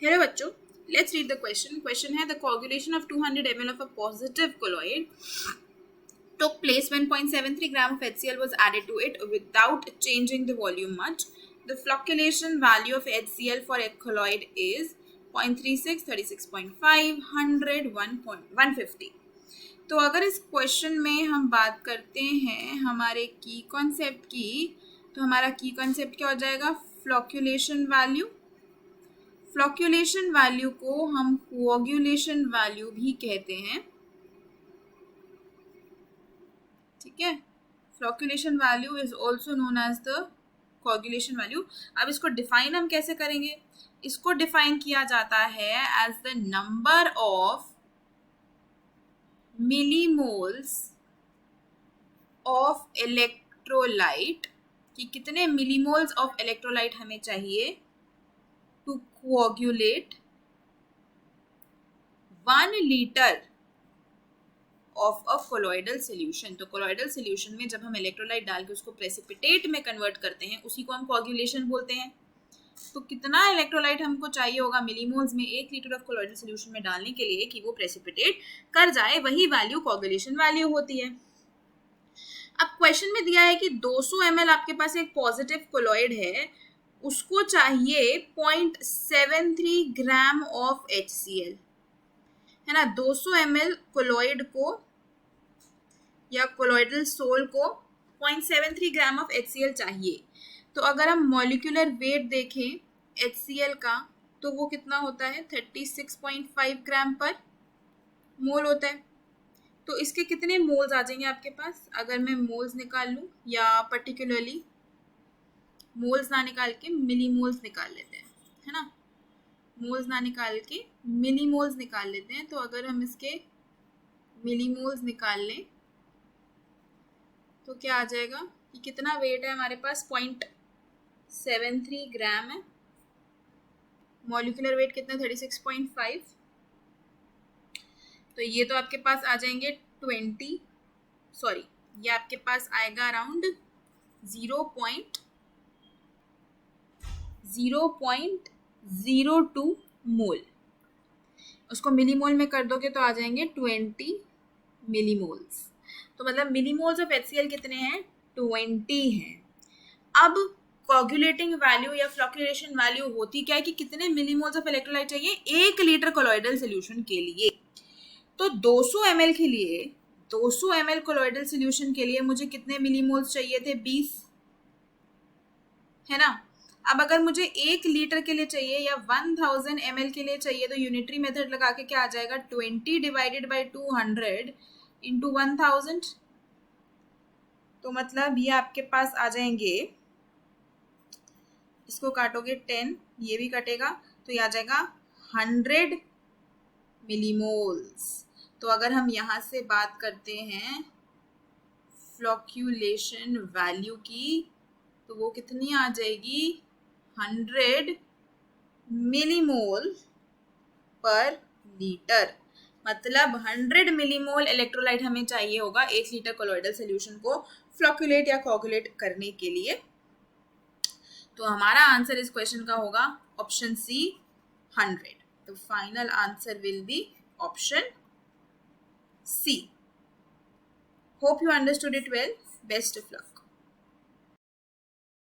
Hello बच्चों, let's read the question. Question है the coagulation of 200 ml of a positive colloid took place when 0.73 gram of HCl was added to it without changing the volume much. The flocculation value of HCl for a colloid is 0.36, 36.5, 100, 150. तो अगर इस question में हम बात करते हैं हमारे की कॉन्सेप्ट की, तो हमारा की कॉन्सेप्ट क्या हो जाएगा? फ्लॉक्यूलेशन वैल्यू. फ्लॉक्यूलेशन वैल्यू को हम कोऑग्यूलेशन वैल्यू भी कहते हैं. ठीक है, flocculation value is also known as the coagulation value. अब इसको डिफाइन हम कैसे करेंगे? इसको डिफाइन किया जाता है as the number of millimoles of electrolyte, कि कितने मिलीमोल्स ऑफ इलेक्ट्रोलाइट हमें चाहिए to coagulate 1 liter of a colloidal solution. तो colloidal solution में जब हम इलेक्ट्रोलाइट डाल के उसको प्रेसिपिटेट में कन्वर्ट करते हैं, उसी को हम coagulation बोलते हैं. तो कितना इलेक्ट्रोलाइट हमको चाहिए होगा मिलीमोल्स में 1 लीटर ऑफ कोलॉइडल सोल्यूशन में डालने के लिए कि वो प्रेसिपिटेट कर जाए, वही वैल्यू कोऑग्यूलेशन वैल्यू होती है. अब क्वेश्चन में दिया है कि 200 ml आपके पास एक पॉजिटिव कोलॉइड है, उसको चाहिए 0.73 ग्राम ऑफ HCl, है ना. 200 ml कोलॉइड को या कोलॉइडल सोल को 0.73 ग्राम ऑफ HCl चाहिए. तो अगर हम मॉलिक्यूलर वेट देखें HCl का, तो वो कितना होता है? 36.5 ग्राम पर मोल होता है. तो इसके कितने मोल्स आ जाएंगे आपके पास? अगर मैं मोल्स निकाल लूँ, या पर्टिकुलरली मोल्स ना निकाल के मिलीमोल्स निकाल लेते हैं, है ना. मोल्स ना निकाल के मिलीमोल्स निकाल लेते हैं. तो अगर हम इसके मिलीमोल्स निकाल लें तो क्या आ जाएगा कि कितना वेट है हमारे पास? 0.73 ग्राम है. मॉलिक्यूलर वेट कितना? 36.5. तो ये तो आपके पास आ जाएंगे 20, सॉरी, ये आपके पास आएगा अराउंड 0.02 मोल. उसको मिलीमोल में कर दोगे तो आ जाएंगे 20 मिलीमोल्स. तो मतलब मिलीमोल्स ऑफ HCl कितने हैं? 20 हैं. अब कोऑग्यूलेटिंग वैल्यू या फ्लॉक्यूलेशन वैल्यू होती क्या है कि कितने मिलीमोल्स ऑफ इलेक्ट्रोलाइट चाहिए 1 लीटर कोलॉइडल सोल्यूशन के लिए. तो 200 ml के लिए, 200 ml कोलॉइडल सोल्यूशन के लिए मुझे कितने मिलीमोल्स चाहिए थे? 20, है ना. अब अगर मुझे 1 लीटर के लिए चाहिए या 1000 ml के लिए चाहिए, तो यूनिटरी मेथड लगा के क्या आ जाएगा? 20 डिवाइडेड बाई 200 इंटू 1000. तो मतलब ये आपके पास आ जाएंगे, इसको काटोगे 10, ये भी कटेगा, तो ये आ जाएगा 100 मिलीमोल्स. तो अगर हम यहाँ से बात करते हैं फ्लॉक्यूलेशन वैल्यू की, तो वो कितनी आ जाएगी? 100 मिलीमोल पर लीटर. मतलब 100 मिलीमोल इलेक्ट्रोलाइट हमें चाहिए होगा 1 लीटर कोलॉइडल सोल्यूशन को फ्लॉक्यूलेट या कोऑगुलेट करने के लिए. तो हमारा आंसर इस क्वेश्चन का होगा ऑप्शन सी, 100. तो final answer will be option C. Hope you understood it well. Best of luck.